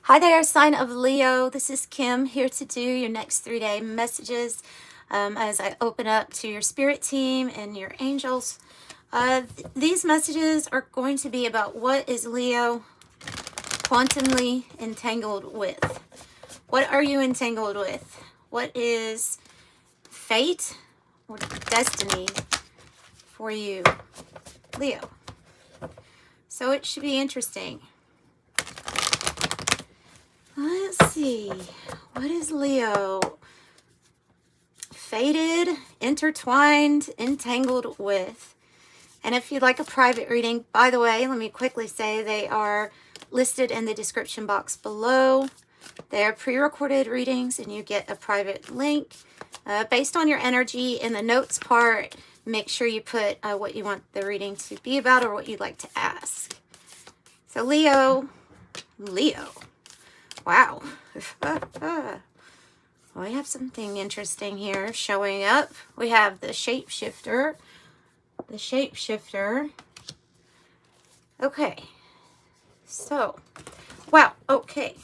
Hi there, sign of Leo. This is Kim here to do your next 3-day messages as I open up to your spirit team and your angels. These messages are going to be about what is Leo quantumly entangled with. What are you entangled with? What is fate or destiny for you, Leo? So it should be interesting. Let's see. What is Leo fated, intertwined, entangled with? And if you'd like a private reading, by the way, let me quickly say they are listed in the description box below. They are pre-recorded readings and you get a private link. Based on your energy in the notes part, make sure you put what you want the reading to be about or what you'd like to ask. So Leo. Wow. We have something interesting here showing up. We have the shapeshifter. Okay. So, wow. Okay.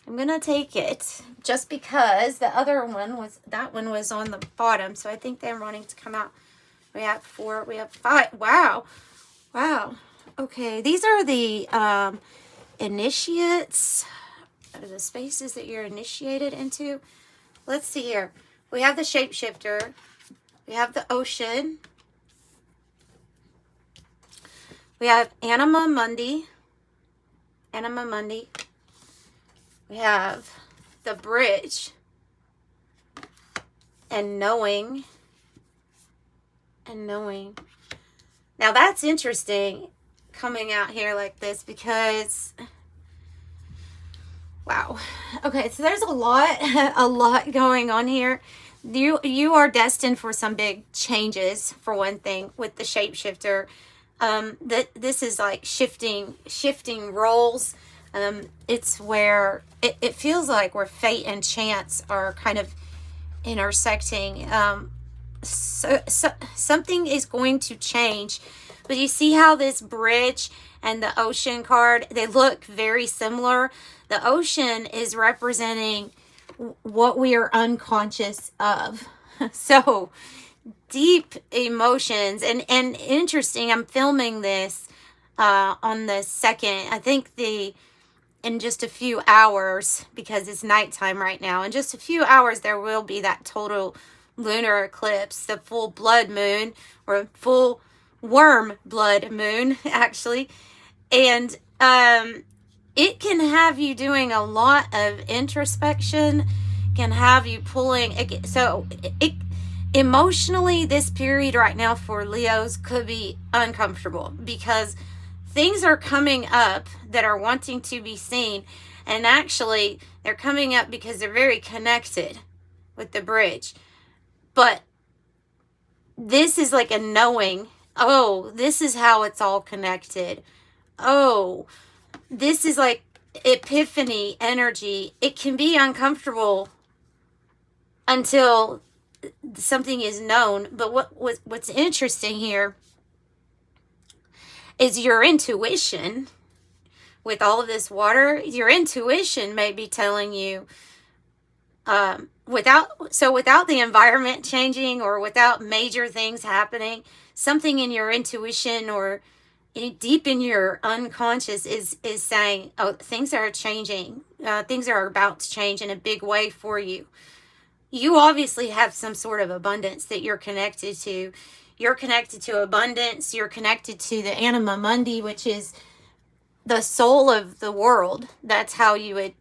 I'm going to take it just because the other one was on the bottom. So I think they're wanting to come out. We have 4. We have 5. Wow. Okay. These are the initiates, the spaces that you're initiated into. Let's see here. We have the shapeshifter. We have the ocean. We have Anima Mundi. We have the bridge. And knowing. Now that's interesting coming out here like this because wow. Okay, so there's a lot going on here. You are destined for some big changes, for one thing, with the shapeshifter. This is like shifting roles. It's where it feels like where fate and chance are kind of intersecting. So something is going to change. But you see how this bridge and the ocean card, they look very similar. The ocean is representing what we are unconscious of. So deep emotions and interesting. I'm filming this on the 2nd. I think in just a few hours, because it's nighttime right now, in just a few hours there will be that total lunar eclipse, the full blood moon, or full worm blood moon, actually. And it can have you doing a lot of introspection, can have you pulling. So emotionally, this period right now for Leos could be uncomfortable because things are coming up that are wanting to be seen. And actually, they're coming up because they're very connected with the bridge. But this is like a knowing. Oh, this is how it's all connected. Oh, this is like epiphany energy. It can be uncomfortable until something is known. But what's interesting here is your intuition with all of this water. Your intuition may be telling you, without the environment changing or without major things happening, something in your intuition or deep in your unconscious is saying, oh, things are changing. Things are about to change in a big way for you. You obviously have some sort of abundance that you're connected to. You're connected to abundance. You're connected to the Anima Mundi, which is the soul of the world. That's how you would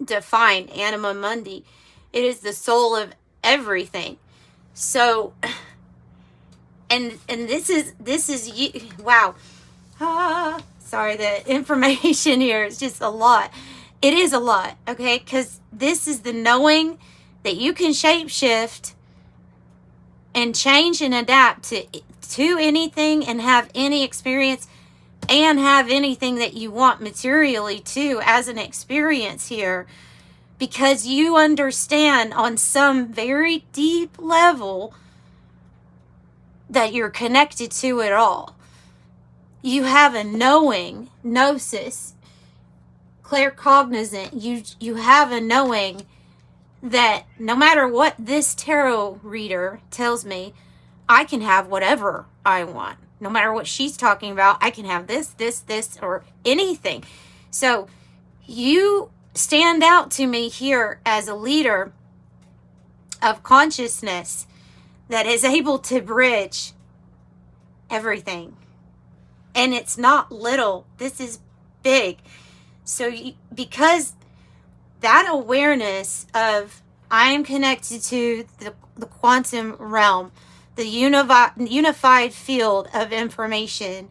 define Anima Mundi. It is the soul of everything. So, and this is you. Wow. Sorry, the information here is just a lot. It is a lot, okay? Because this is the knowing that you can shapeshift and change and adapt to anything and have any experience and have anything that you want materially too as an experience here. Because you understand on some very deep level that you're connected to it all. You have a knowing, gnosis. claircognizant. You have a knowing that no matter what this tarot reader tells me, I can have whatever I want. No matter what she's talking about, I can have this, or anything. So you stand out to me here as a leader of consciousness that is able to bridge everything. And it's not little. This is big. So because that awareness of I am connected to the quantum realm, the unified field of information,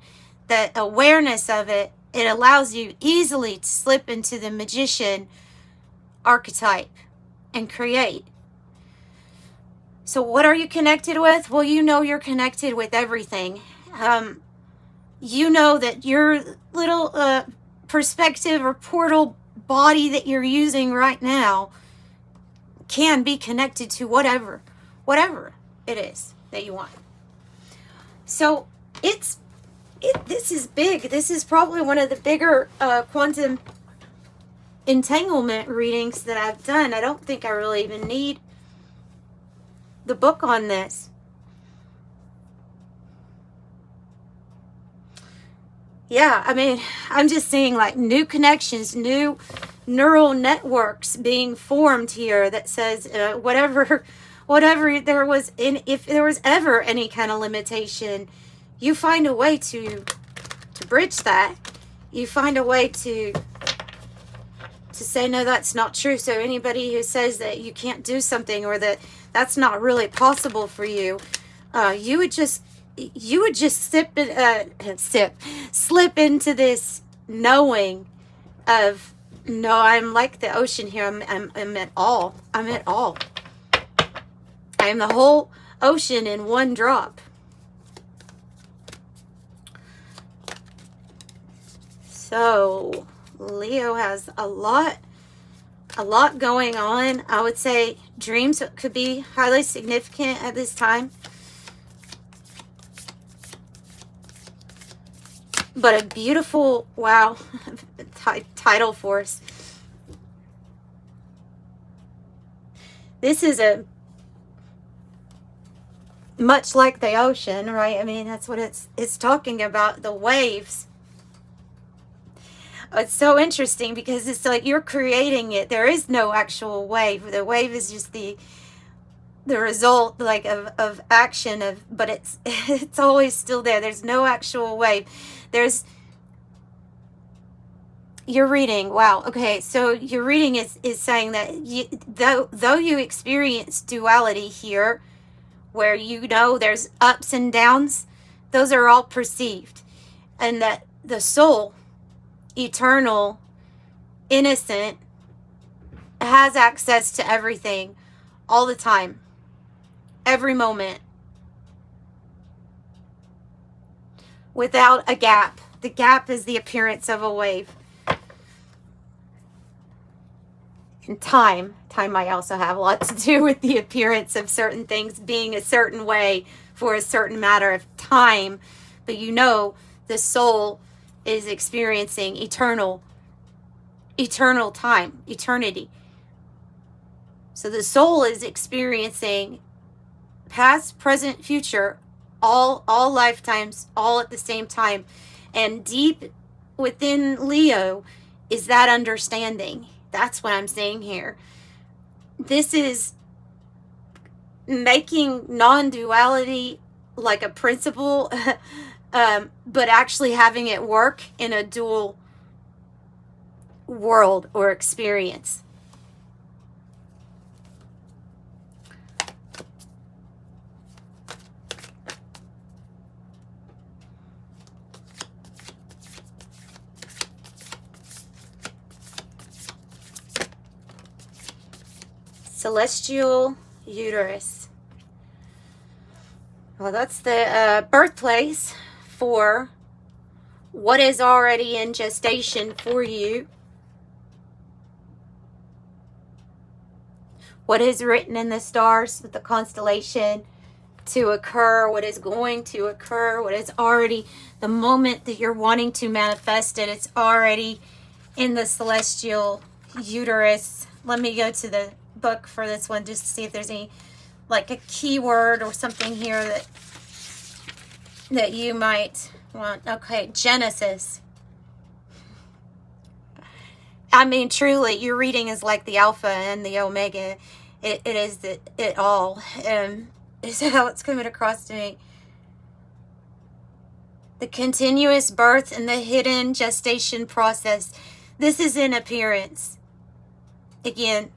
that awareness of it, it allows you easily to slip into the magician archetype and create. So what are you connected with? Well, you know you're connected with everything. You know that your little perspective or portal body that you're using right now can be connected to whatever it is that you want. So this is big. This is probably one of the bigger quantum entanglement readings that I've done. I don't think I really even need the book on this. Yeah, I mean, I'm just seeing like new connections, new neural networks being formed here that says whatever there was if there was ever any kind of limitation, you find a way to bridge that. You find a way to say, no, that's not true. So anybody who says that you can't do something or that that's not really possible for you, you would just slip into this knowing of, no, I'm like the ocean here. I'm at all. I'm at all. I am the whole ocean in one drop. So Leo has a lot going on. I would say dreams could be highly significant at this time. But a beautiful, wow, tidal force. This is much like the ocean, right? I mean, that's what it's talking about, the waves. It's so interesting because it's like you're creating it. There is no actual wave. The wave is just the result, like, of action, but it's always still there. There's no actual wave. Your reading, wow, okay, so your reading is saying that though you experience duality here, where you know there's ups and downs, those are all perceived, and that the soul, eternal, innocent, has access to everything all the time, every moment, without a gap. The gap is the appearance of a wave. And time might also have a lot to do with the appearance of certain things being a certain way for a certain matter of time. But you know, the soul is experiencing eternal time, eternity. So the soul is experiencing past, present, future, all lifetimes, all at the same time. And deep within Leo is that understanding. That's what I'm saying here. This is making non-duality like a principle, but actually having it work in a dual world or experience. Celestial uterus. Well, that's the birthplace for what is already in gestation for you. What is written in the stars with the constellation to occur, what is going to occur, what is already, the moment that you're wanting to manifest it, it's already in the celestial uterus. Let me go to the book for this one just to see if there's any, like a keyword or something here that you might want. Okay, Genesis. I mean, truly, your reading is like the Alpha and the Omega. It is it all. Is how it's coming across to me. The continuous birth and the hidden gestation process. This is an appearance. Again,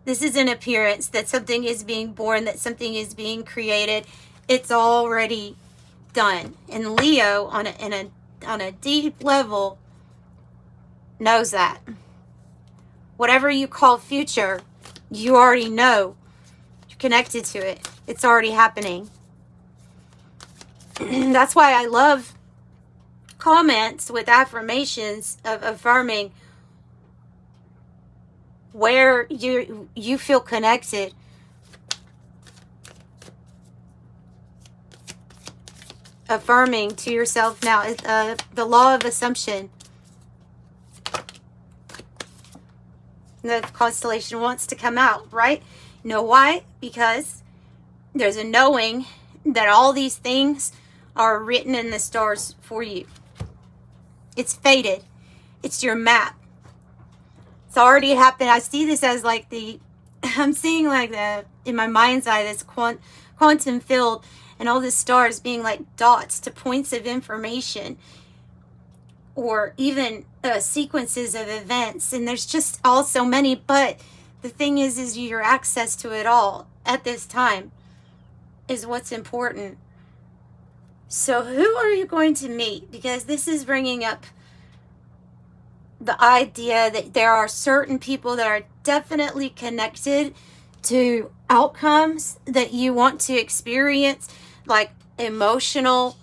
this is an appearance that something is being born, that something is being created. It's already done. And Leo, on a deep level, knows that. Whatever you call future, you already know. You're connected to it. It's already happening. That's why I love comments with affirmations of affirming where you feel connected. Affirming to yourself now. The law of assumption. The constellation wants to come out, right? You know why? Because there's a knowing that all these things are written in the stars for you. It's fated. It's your map. It's already happened. I see this as like I'm seeing like in my mind's eye, this quantum field and all the stars being like dots to points of information, or even sequences of events. And there's just all so many, but the thing is your access to it all at this time is what's important. So who are you going to meet? Because this is bringing up the idea that there are certain people that are definitely connected to outcomes that you want to experience, like emotional,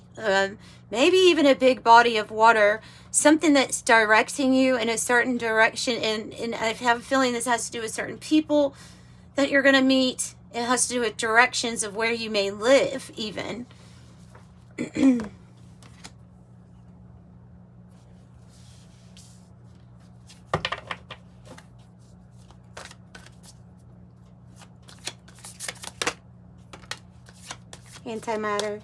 maybe even a big body of water, something that's directing you in a certain direction. And I have a feeling this has to do with certain people that you're going to meet. It has to do with directions of where you may live even. Antimatter.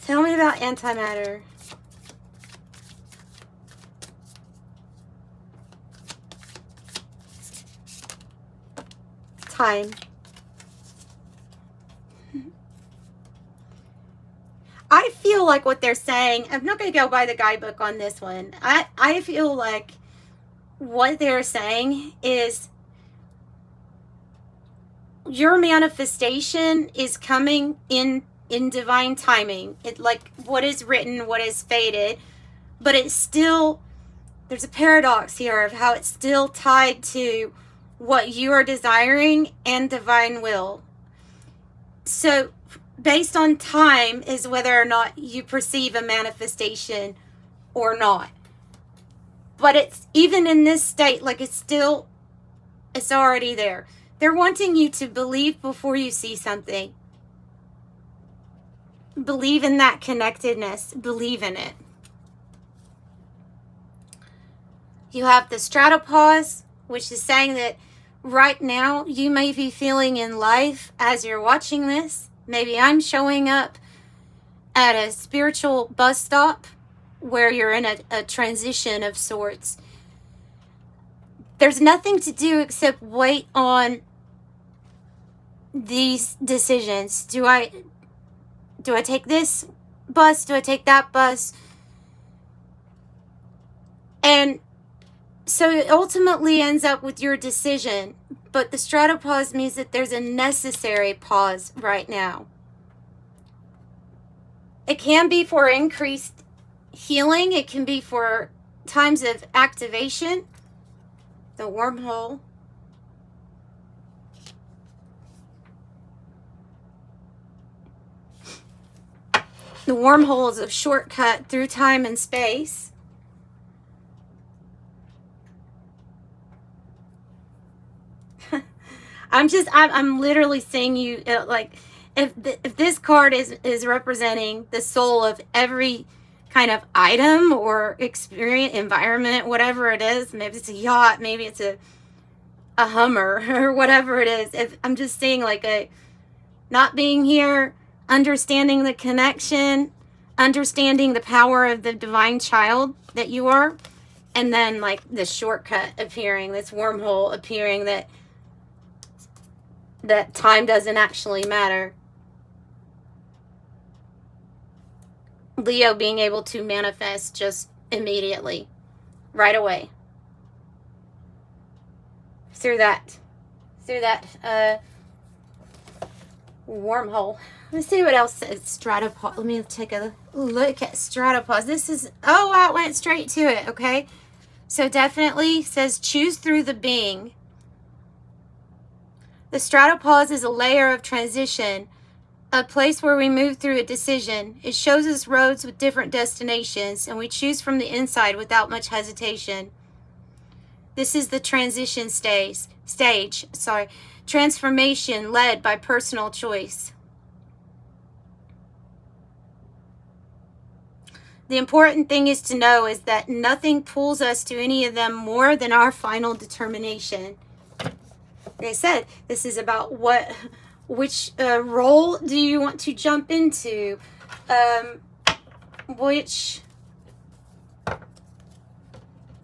Tell me about antimatter. Time. I feel like what they're saying, I'm not going to go by the guidebook on this one. I feel like what they're saying is your manifestation is coming in divine timing. It, like what is written, what is fated, but it's still, there's a paradox here of how it's still tied to what you are desiring and divine will. So based on time is whether or not you perceive a manifestation or not. But it's even in this state, like it's already there. They're wanting you to believe before you see something. Believe in that connectedness. Believe in it. You have the stratopause, which is saying that right now you may be feeling in life as you're watching this. Maybe I'm showing up at a spiritual bus stop where you're in a transition of sorts. There's nothing to do except wait on these decisions. Do I take this bus? Do I take that bus? And so it ultimately ends up with your decision. But the stratopause means that there's a necessary pause right now. It can be for increased healing. It can be for times of activation. The wormhole. The wormhole is a shortcut through time and space. I'm literally seeing you like if this card is representing the soul of every kind of item or experience, environment, whatever it is, maybe it's a yacht, maybe it's a Hummer or whatever it is. If I'm just seeing like a not being here, understanding the connection, understanding the power of the divine child that you are, and then like the shortcut appearing, this wormhole appearing, that time doesn't actually matter. Leo being able to manifest just immediately, right away, through that wormhole. Let's see what else says Stratopause. Let me take a look at Stratopause. This is, oh, I went straight to it. Okay, so definitely says choose through the being. The Stratopause is a layer of transition, a place where we move through a decision. It shows us roads with different destinations, and we choose from the inside without much hesitation. This is the transition stage. Transformation led by personal choice. The important thing is to know is that nothing pulls us to any of them more than our final determination. Like I said, this is about which role do you want to jump into? What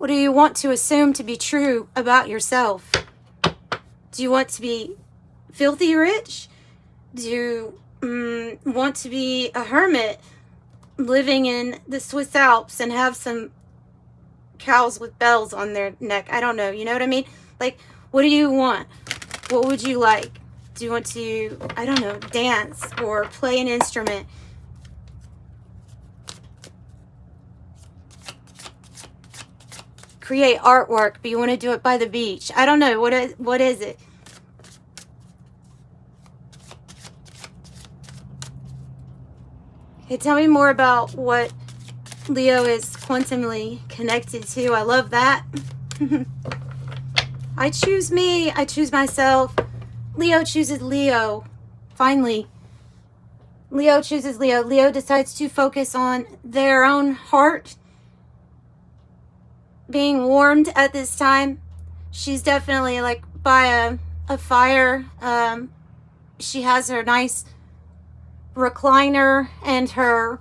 do you want to assume to be true about yourself? Do you want to be filthy rich? Do you want to be a hermit living in the Swiss Alps and have some cows with bells on their neck? I don't know. You know what I mean? Like, what do you want? What would you like? Do you want to, I don't know, dance or play an instrument? Create artwork, but you want to do it by the beach. I don't know. What is it? Hey, tell me more about what Leo is quantumly connected to. I love that. I choose me. I choose myself. Leo chooses Leo. Finally. Leo chooses Leo. Leo decides to focus on their own heart being warmed at this time. She's definitely like by a fire. She has her nice recliner and her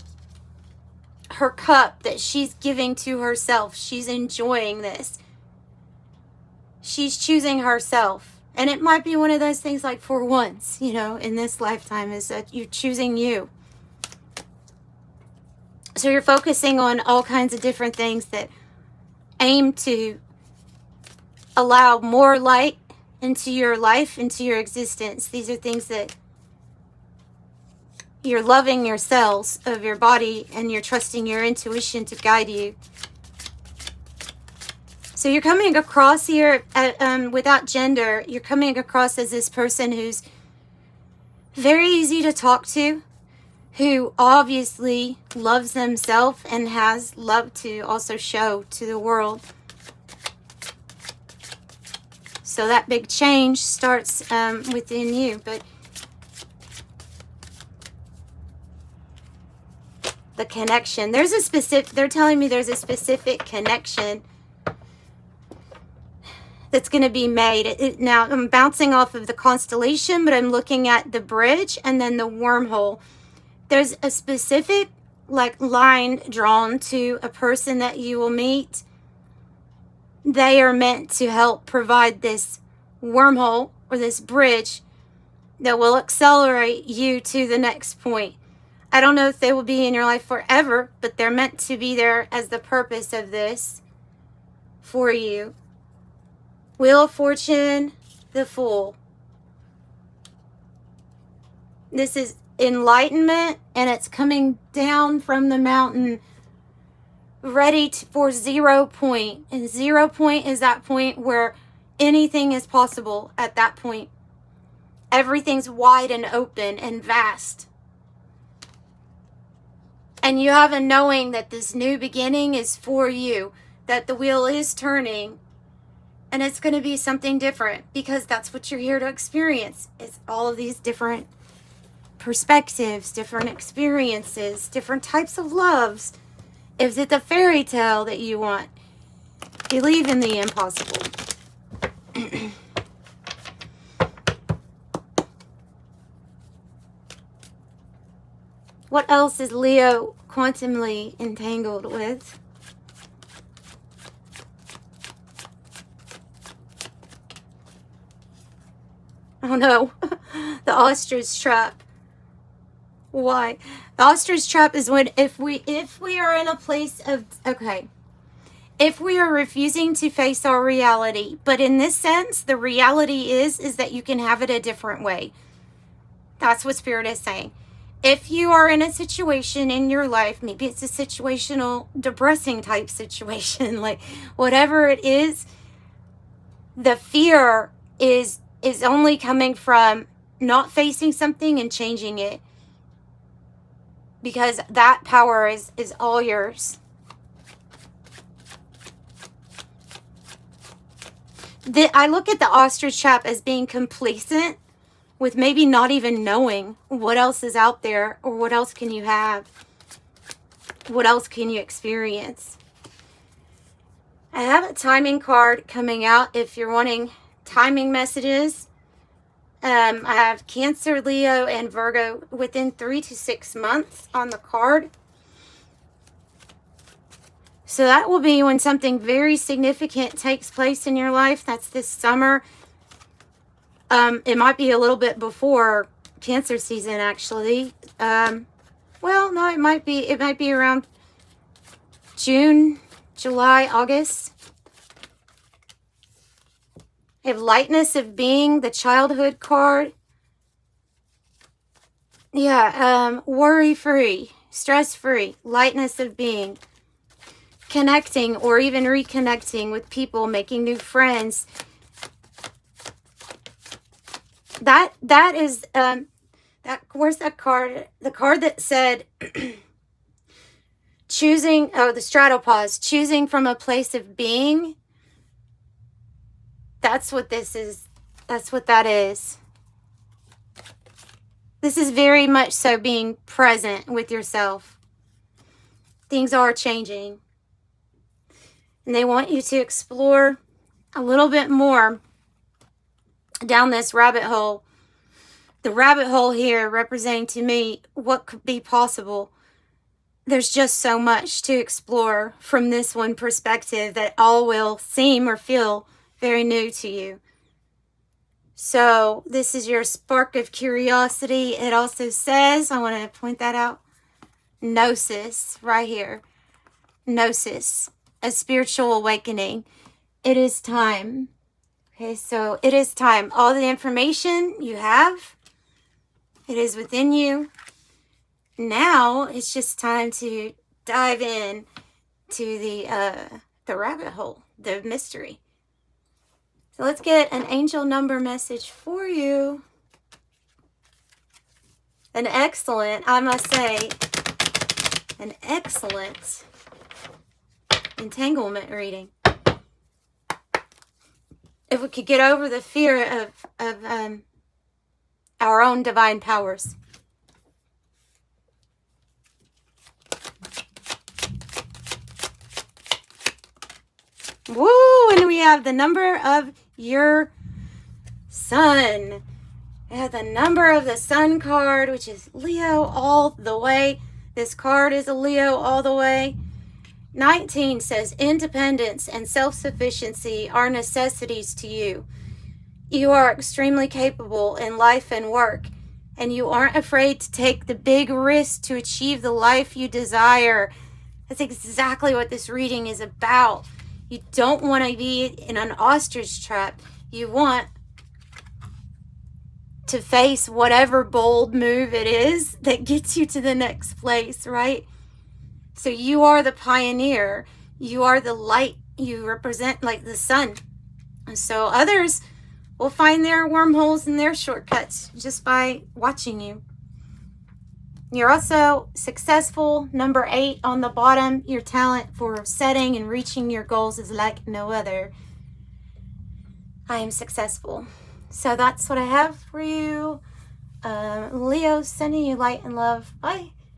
cup that she's giving to herself. She's enjoying this. She's choosing herself. And it might be one of those things like for once, you know, in this lifetime, is that you're choosing you. So you're focusing on all kinds of different things that aim to allow more light into your life, into your existence. These are things that you're loving your cells of your body and you're trusting your intuition to guide you. So you're coming across here without gender. You're coming across as this person who's very easy to talk to, who obviously loves themselves and has love to also show to the world. So that big change starts within you. But the connection, there's a specific, they're telling me there's a specific connection that's going to be made. Now, I'm bouncing off of the constellation, but I'm looking at the bridge and then the wormhole. There's a specific like line drawn to a person that you will meet. They are meant to help provide this wormhole or this bridge that will accelerate you to the next point. I don't know if they will be in your life forever, but they're meant to be there as the purpose of this for you. Wheel of Fortune, the Fool. This is enlightenment, and it's coming down from the mountain, ready for 0 point. And 0 point is that point where anything is possible at that point. Everything's wide and open and vast. And you have a knowing that this new beginning is for you, that the wheel is turning. And it's going to be something different because that's what you're here to experience. It's all of these different perspectives, different experiences, different types of loves. Is it the fairy tale that you want? Believe in the impossible. What else is Leo quantumly entangled with? Oh no, the ostrich trap. Why? The ostrich trap is when if we are in a place of, okay, if we are refusing to face our reality, but in this sense, the reality is that you can have it a different way. That's what Spirit is saying. If you are in a situation in your life, maybe it's a situational, depressing type situation, like whatever it is, the fear is only coming from not facing something and changing it. Because that power is all yours. I look at the ostrich trap as being complacent with maybe not even knowing what else is out there or what else can you have. What else can you experience? I have a timing card coming out if you're wanting timing messages. I have Cancer, Leo, and Virgo within 3 to 6 months on the card. So that will be when something very significant takes place in your life. That's this summer. It might be a little bit before Cancer season, actually. Well, no, it might be around June, July, August. I have lightness of being, the childhood card. Yeah, worry-free, stress-free, lightness of being. Connecting or even reconnecting with people, making new friends. That is, where's that card? The card that said, choosing, the stratopause, choosing from a place of being. That's what this is. That's what that is. This is very much so being present with yourself. Things are changing. And they want you to explore a little bit more down this rabbit hole. The rabbit hole here representing to me what could be possible. There's just so much to explore from this one perspective that all will seem or feel very new to you. So this is your spark of curiosity. It also says, I want to point that out, Gnosis right here. Gnosis, a spiritual awakening. It is time. Okay, so it is time. All the information you have, it is within you. Now it's just time to dive in to the rabbit hole, the mystery. So let's get an angel number message for you. An excellent, I must say, an excellent entanglement reading. If we could get over the fear of our own divine powers. Woo! And we have the number of your sun. We have the number of the sun card, which is Leo all the way. This card is a Leo all the way. 19 says independence and self-sufficiency are necessities to you. You are extremely capable in life and work, and you aren't afraid to take the big risk to achieve the life you desire. That's exactly what this reading is about. You don't want to be in an ostrich trap. You want to face whatever bold move it is that gets you to the next place, right? So you are the pioneer. You are the light. You represent like the sun. And so others will find their wormholes and their shortcuts just by watching you. You're also successful. Number 8 on the bottom, your talent for setting and reaching your goals is like no other. I am successful. So that's what I have for you. Leo, sending you light and love. Bye.